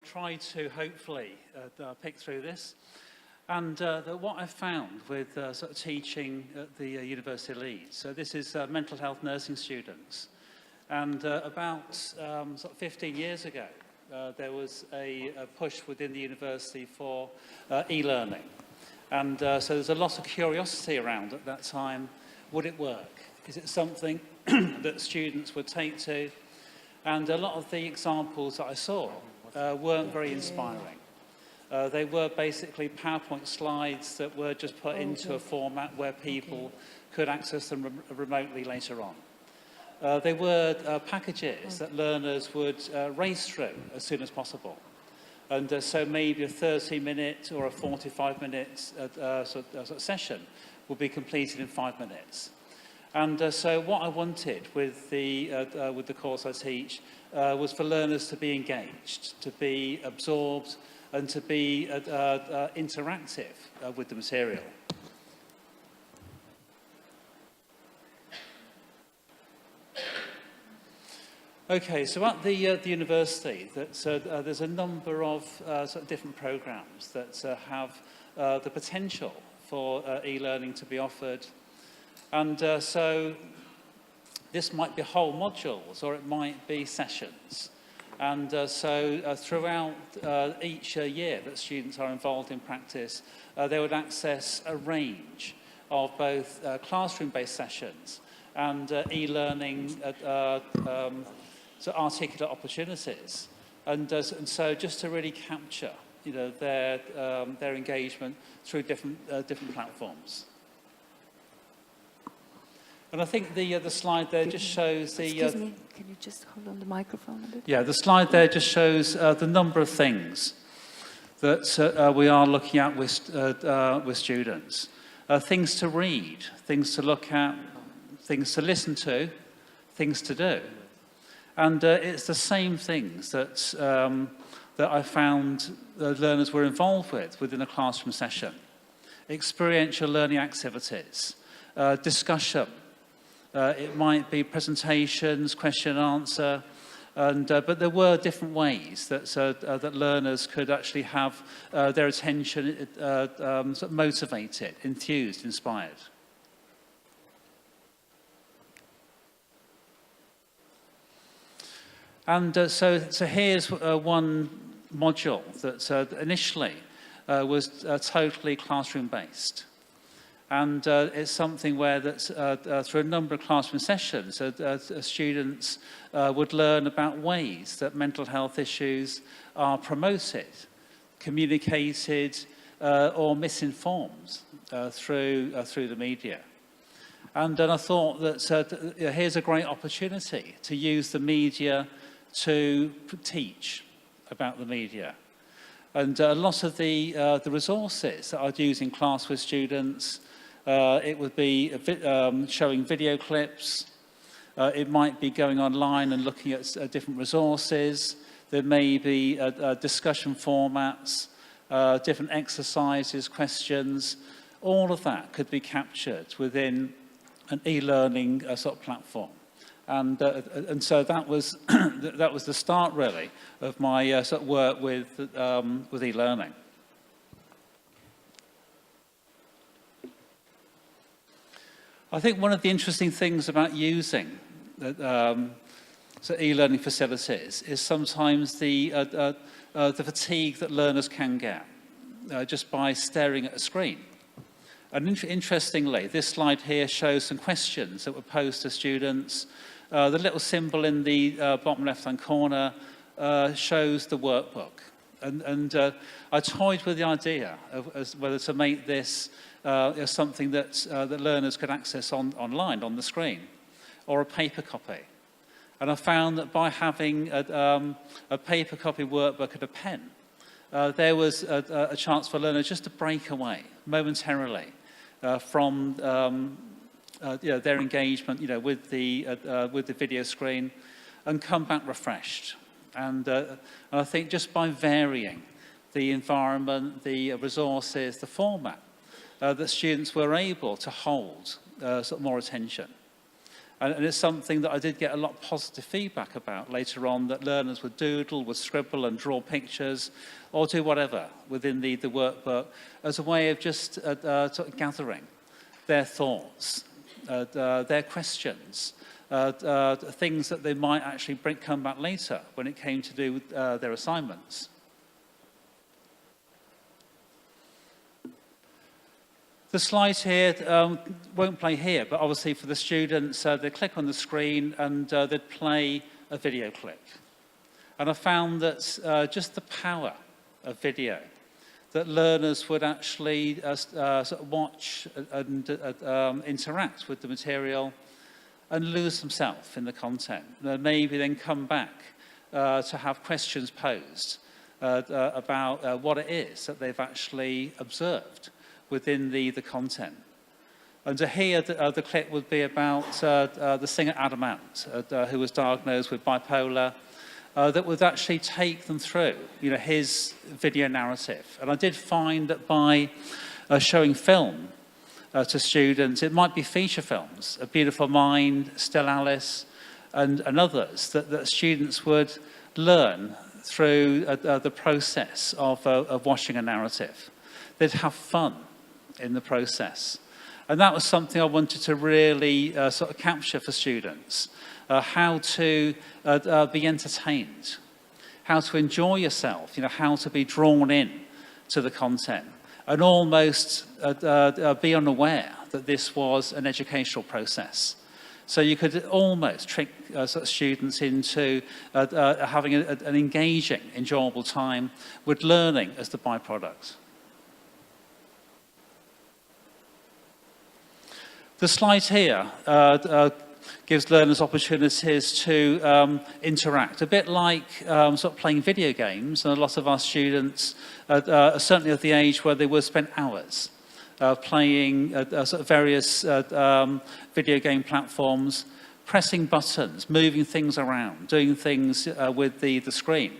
try to hopefully pick through this. And what I've found with sort of teaching at the University of Leeds, so this is mental health nursing students. And about sort of 15 years ago, there was a push within the university for e-learning. And so there's a lot of curiosity around at that time. Would it work? Is it something that students would take to? And a lot of the examples that I saw weren't very inspiring. They were basically PowerPoint slides that were just put into a format where people could access them remotely later on. They were packages that learners would race through as soon as possible. And so maybe a 30-minute or a 45-minute sort of session would be completed in 5 minutes. And so what I wanted with the course I teach was for learners to be engaged, to be absorbed, and to be interactive with the material. Okay, so at the university, there's a number of sort of different programs that have the potential for e-learning to be offered. And so this might be whole modules, or it might be sessions. And so throughout each year that students are involved in practice, they would access a range of both classroom-based sessions and e-learning so articulate opportunities. And so just to really capture, you know, their engagement through different platforms. And I think the slide there just shows the... Excuse me, can you just hold on the microphone a bit? Yeah, the slide there just shows the number of things that we are looking at with students. Things to read, things to look at, things to listen to, things to do. And it's the same things that I found learners were involved with within a classroom session. Experiential learning activities, discussion. It might be presentations, question and answer, but there were different ways that learners could actually have their attention sort of motivated, enthused, inspired. And so here's one module that initially was totally classroom-based. And it's something where through a number of classroom sessions, students would learn about ways that mental health issues are promoted, communicated, or misinformed through the media. And I thought that here's a great opportunity to use the media to teach about the media. And a lot of the resources that I'd use in class with students, it would be showing video clips. It might be going online and looking at different resources. There may be discussion formats, different exercises, questions. All of that could be captured within an e-learning sort of platform. And so that was that was the start, really, of my sort of work with e-learning. I think one of the interesting things about using so e-learning facilities is sometimes the fatigue that learners can get just by staring at a screen. And interestingly, this slide here shows some questions that were posed to students. The little symbol in the bottom left-hand corner shows the workbook. And I toyed with the idea of whether to make this something that learners could access online, on the screen, or a paper copy. And I found that by having a paper copy workbook and a pen, there was a chance for learners just to break away momentarily from their engagement, with the video screen, and come back refreshed. And I think just by varying the environment, the resources, the format, that students were able to hold sort of more attention. And it's something that I did get a lot of positive feedback about later on, that learners would doodle, would scribble and draw pictures, or do whatever within the workbook as a way of just sort of gathering their thoughts, their questions, things that they might actually come back later when it came to do with their assignments. The slide here won't play here, but obviously for the students, they'd click on the screen and they'd play a video clip. And I found that just the power of video, that learners would actually sort of watch and interact with the material and lose themselves in the content. Maybe then come back to have questions posed about what it is that they've actually observed within the content. And here the clip would be about the singer Adam Ant, who was diagnosed with bipolar, that would actually take them through, his video narrative. And I did find that by showing film to students, it might be feature films, A Beautiful Mind, Still Alice, and others, that students would learn through the process of watching a narrative. They'd have fun in the process. And that was something I wanted to really sort of capture for students, how to be entertained, how to enjoy yourself, how to be drawn in to the content, and almost be unaware that this was an educational process. So you could almost trick sort of students into having an engaging, enjoyable time with learning as the byproduct. The slide here gives learners opportunities to interact, a bit like sort of playing video games. And a lot of our students are certainly at the age where they would spend hours playing sort of various video game platforms, pressing buttons, moving things around, doing things with the screen.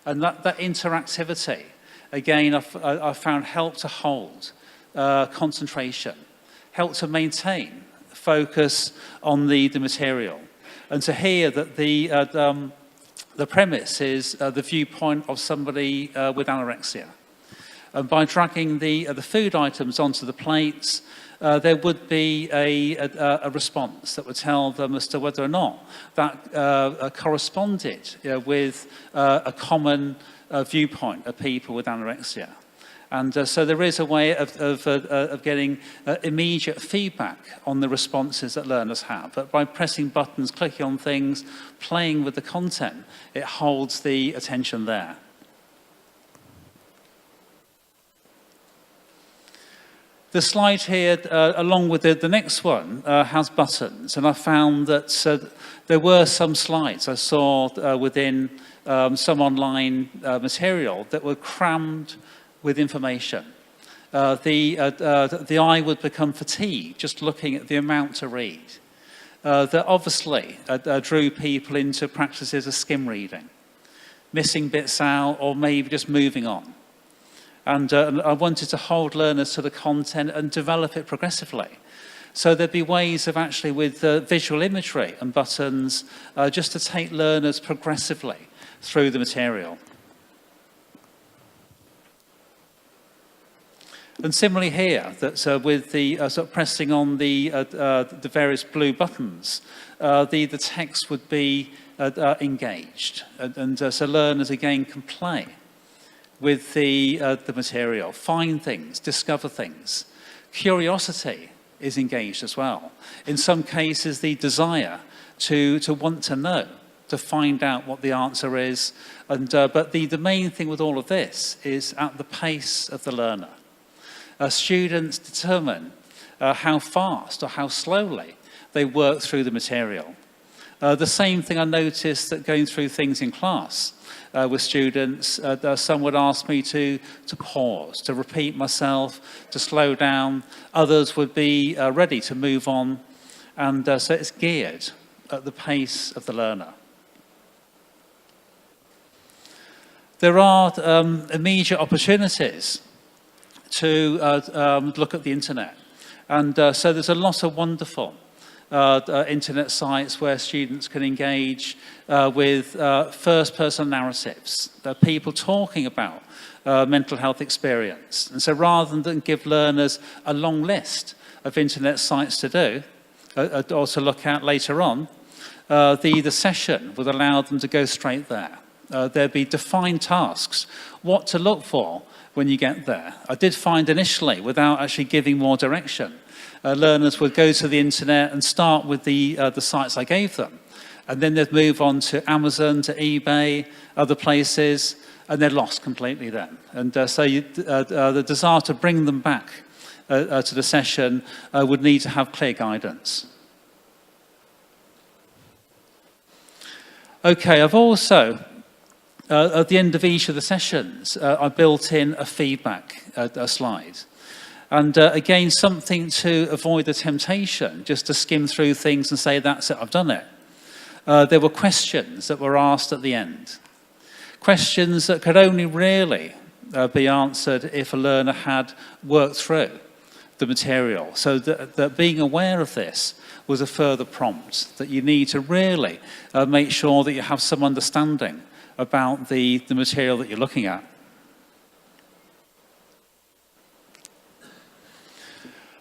And that interactivity, again, I found helped to hold concentration, help to maintain focus on the material, and to hear that the premise is the viewpoint of somebody with anorexia. And by dragging the food items onto the plates, there would be a response that would tell them as to whether or not that corresponded with a common viewpoint of people with anorexia. And so there is a way of getting immediate feedback on the responses that learners have. But by pressing buttons, clicking on things, playing with the content, it holds the attention there. The slide here, along with the next one, has buttons. And I found that there were some slides I saw within some online material that were crammed with information. The eye would become fatigued just looking at the amount to read. That obviously drew people into practices of skim reading, missing bits out, or maybe just moving on. And I wanted to hold learners to the content and develop it progressively. So there'd be ways of actually, with visual imagery and buttons, just to take learners progressively through the material. And similarly here, that with the sort of pressing on the various blue buttons, the text would be engaged, and so learners again can play with the material, find things, discover things. Curiosity is engaged as well. In some cases, the desire to want to know, to find out what the answer is, and but the main thing with all of this is at the pace of the learner. Students determine how fast or how slowly they work through the material. The same thing I noticed that going through things in class with students, some would ask me to pause, to repeat myself, to slow down. Others would be ready to move on. And so it's geared at the pace of the learner. There are immediate opportunities to look at the internet. And so there's a lot of wonderful internet sites where students can engage with first-person narratives, people talking about mental health experience. And so rather than give learners a long list of internet sites to do, or to look at later on, the session would allow them to go straight there. There'd be defined tasks, what to look for when you get there. I did find initially, without actually giving more direction, learners would go to the internet and start with the sites I gave them. And then they'd move on to Amazon, to eBay, other places, and they're lost completely then. And so the desire to bring them back to the session would need to have clear guidance. Okay, I've also, at the end of each of the sessions, I built in a feedback slide. And again, something to avoid the temptation, just to skim through things and say, that's it, I've done it. There were questions that were asked at the end. Questions that could only really be answered if a learner had worked through the material. So that being aware of this was a further prompt, that you need to really make sure that you have some understanding about the material that you're looking at.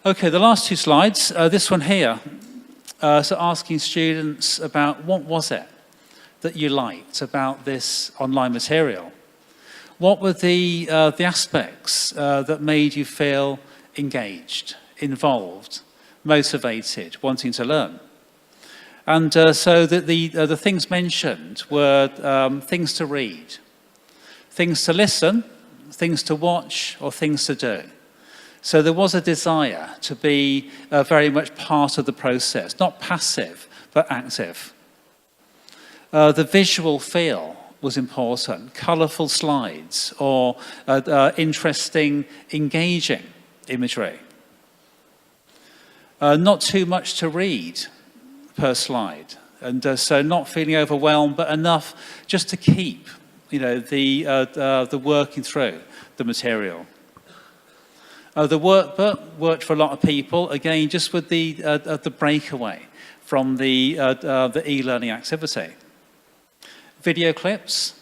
Okay, the last two slides, this one here, so asking students about what was it that you liked about this online material? What were the aspects that made you feel engaged, involved, motivated, wanting to learn? And so the things mentioned were things to read, things to listen, things to watch, or things to do. So there was a desire to be very much part of the process, not passive, but active. The visual feel was important, colourful slides or interesting, engaging imagery. Not too much to read per slide, and so not feeling overwhelmed, but enough just to keep, the working through the material. The workbook worked for a lot of people, again, just with the breakaway from the e-learning activity. Video clips,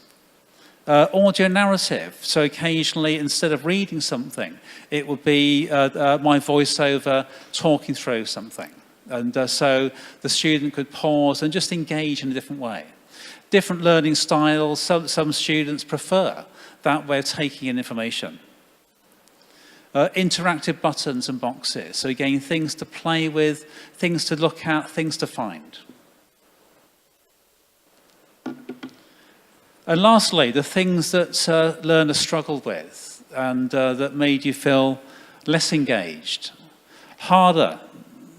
audio narrative. So occasionally, instead of reading something, it would be my voiceover talking through something. And so the student could pause and just engage in a different way. Different learning styles. Some students prefer that way of taking in information. Interactive buttons and boxes. So again, things to play with, things to look at, things to find. And lastly, the things that learners struggled with and that made you feel less engaged, harder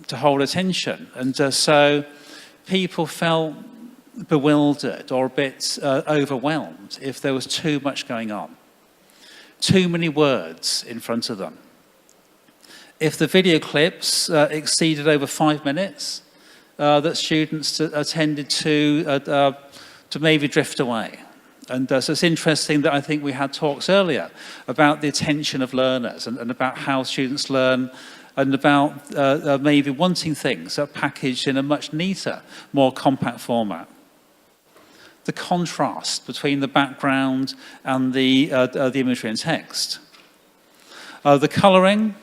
to hold attention. And so people felt bewildered or a bit overwhelmed if there was too much going on. Too many words in front of them. If the video clips exceeded over 5 minutes, that students tended to maybe drift away. And so it's interesting that I think we had talks earlier about the attention of learners and about how students learn and about maybe wanting things that are packaged in a much neater, more compact format. The contrast between the background and the imagery and text. The colouring,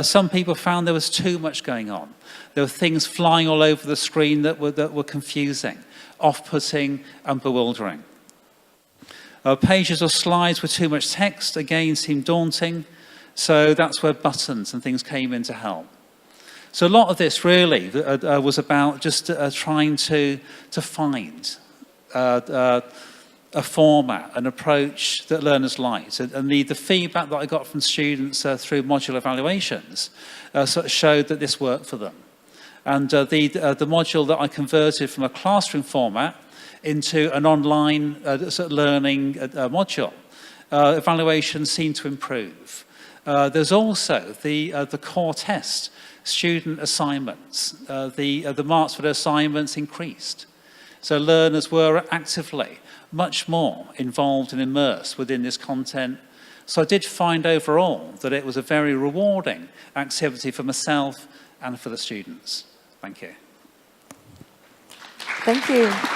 some people found there was too much going on. There were things flying all over the screen that were confusing, off-putting and bewildering. Pages or slides with too much text, again, seemed daunting. So that's where buttons and things came in to help. So a lot of this really was about just trying to find a format, an approach that learners liked. And the feedback that I got from students through modular evaluations sort of showed that this worked for them. And the module that I converted from a classroom format into an online sort of learning module, evaluations seemed to improve. There's also the core test, student assignments. The marks for the assignments increased. So learners were actively much more involved and immersed within this content. So I did find overall that it was a very rewarding activity for myself and for the students. Thank you. Thank you.